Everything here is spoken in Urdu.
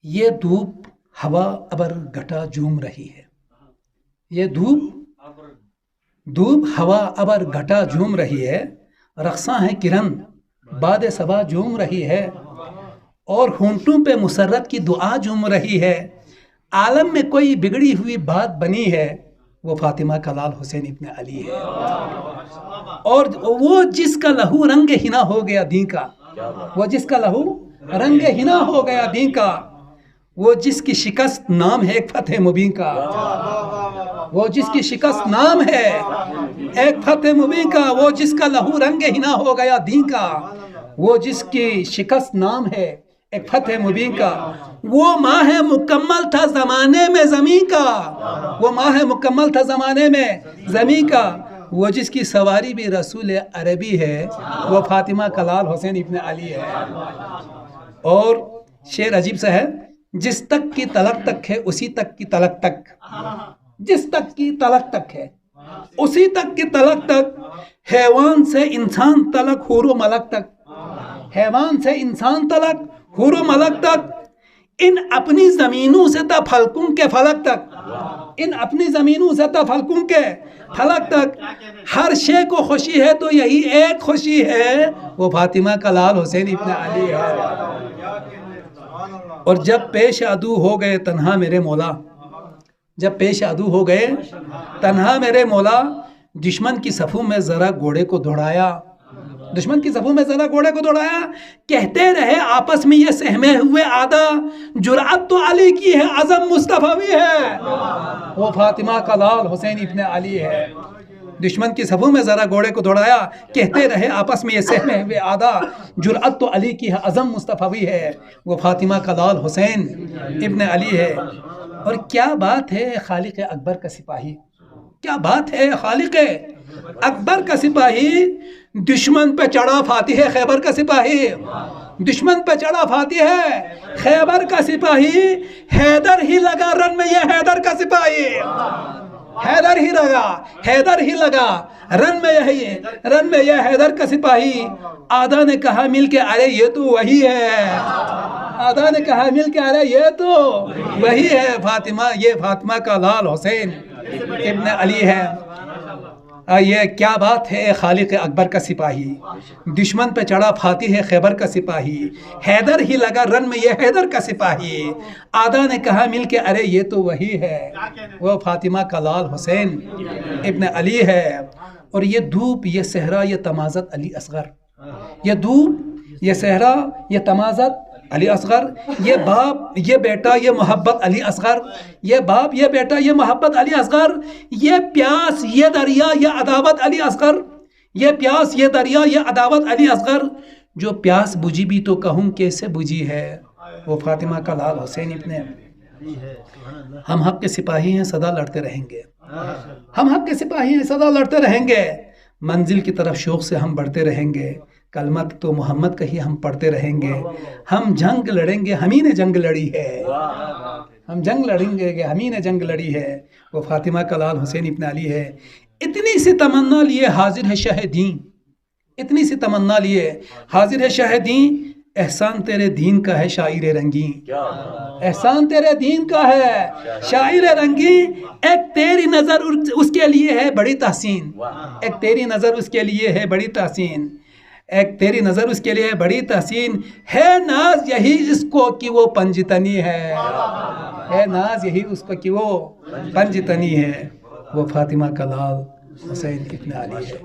یہ دھوپ ہوا ابر گھٹا جھوم رہی ہے. یہ دھوپ ہوا ابر گھٹا جھوم رہی ہے. رقصاں ہے کرن باد صبا جھوم رہی ہے. اور ہونٹوں پہ مسرت کی دعا جھوم رہی ہے. عالم میں کوئی بگڑی ہوئی بات بنی ہے، وہ فاطمہ کا لال حسین ابن علی ہے. اور وہ جس کا لہو رنگ ہنا ہو گیا دین کا، وہ جس کا لہو رنگ ہنا ہو گیا دین کا، وہ جس کی شکست نام ہے ایک فتح مبین کا. وہ جس کی شکست نام ہے ایک فتح مبین کا، وہ جس کا لہو رنگ ہنا ہو گیا دین کا، وہ جس کی شکست نام ہے ایک فتح مبین کا. وہ ماہ مکمل تھا زمانے میں زمین کا، وہ ماہ مکمل تھا زمانے میں زمین کا. وہ جس کی سواری بھی رسول عربی ہے، وہ فاطمہ کا لال حسین ابن علی ہے. اور شعر عجیب سا ہے، جس تک کی تلک تک ہے اسی تک کی تلک تک، جس تک کی تلک تک ہے اسی تک کی تلک تک، حیوان سے انسان تلک حور و ملک تک، حیوان سے انسان تلک حور و ملک تک. ان اپنی زمینوں سے تا فلکوں کے فلک تک، ان اپنی زمینوں سے تا فلکوں کے فلک تک. ہر شے کو خوشی ہے تو یہی ایک خوشی ہے، وہ فاطمہ کا لال حسین ابن علی ہے. اور جب پیش عدو ہو گئے تنہا میرے مولا، جب پیش عدو ہو گئے تنہا میرے مولا، دشمن کی صفوں میں ذرا گھوڑے کو دوڑایا، دشمن کی صفوں میں ذرا گھوڑے کو دوڑایا. کہتے رہے آپس میں یہ سہمے ہوئے آدھا، جرأت تو علی کی ہے عزم مصطفی ہے، وہ فاطمہ کا لال حسین ابن علی ہے. دشمن کی صفوں میں ذرا گھوڑے کو دوڑایا، کہتے رہے آپس میں یہ سہمے ہوئے آدھا، جرأت تو علی کی ہے عزم مصطفی ہے، وہ فاطمہ کا لال حسین ابن علی ہے. اور کیا بات ہے خالق اکبر کا سپاہی، کیا بات ہے خالق اکبر کا سپاہی، دشمن پہ چڑھا فاتح خیبر کا سپاہی، دشمن پہ چڑھا فاتح خیبر کا سپاہی. حیدر ہی لگا رن میں یہ حیدر کا سپاہی، حیدر ہی لگا، حیدر ہی لگا رن میں یہ حیدر کا سپاہی. آدھا نے کہا مل کے ارے یہ تو وہی ہے، آدھا نے کہا مل کے ارے یہ تو وہی ہے، فاطمہ یہ فاطمہ کا لال حسین ابن علی ہے. یہ کیا بات ہے خالق اکبر کا سپاہی، دشمن پہ چڑھا فاتح خیبر کا سپاہی، حیدر ہی لگا رن میں یہ حیدر کا سپاہی. آدھا نے کہا مل کے ارے یہ تو وہی ہے، وہ فاطمہ کا لال حسین ابن علی ہے. اور یہ دھوپ یہ صحرا یہ تمازت علی اصغر، یہ دھوپ یہ صحرا یہ تمازت علی اصغر، یہ باپ یہ بیٹا یہ محبت علی اصغر، یہ باپ یہ بیٹا یہ محبت علی اصغر. یہ پیاس یہ دریا یہ عداوت علی اصغر، یہ پیاس یہ دریا یہ عداوت علی اصغر. جو پیاس بجھی بھی تو کہوں کیسے بجھی ہے، وہ فاطمہ کا لال حسین ابن. ہم حق کے سپاہی ہیں سدا لڑتے رہیں گے، ہم حق کے سپاہی ہیں سدا لڑتے رہیں گے. منزل کی طرف شوق سے ہم بڑھتے رہیں گے، کلمت تو محمد کا ہی ہم پڑھتے رہیں گے. ہم جنگ لڑیں گے ہمیں نے جنگ لڑی ہے، ہم جنگ لڑیں گے ہمیں نے جنگ لڑی ہے، وہ فاطمہ کا لال حسین ابن علی ہے. اتنی سی تمنا لیے حاضر ہے شاہ دین، اتنی سی تمنا لیے حاضر ہے شاہ دین. احسان تیرے دین کا ہے شاعر رنگین، احسان تیرے دین کا ہے شاعر رنگین. ایک تیری نظر اس کے لیے ہے بڑی تحسین، ایک تیری نظر اس کے لیے ہے بڑی تحسین، ایک تیری نظر اس کے لیے بڑی تحسین. ہے ناز یہی اس کو کہ وہ پنجتنی ہے ناز یہی اس کو کہ وہ پنجتنی ہے، وہ فاطمہ کا لال حسین ابن علی ہے.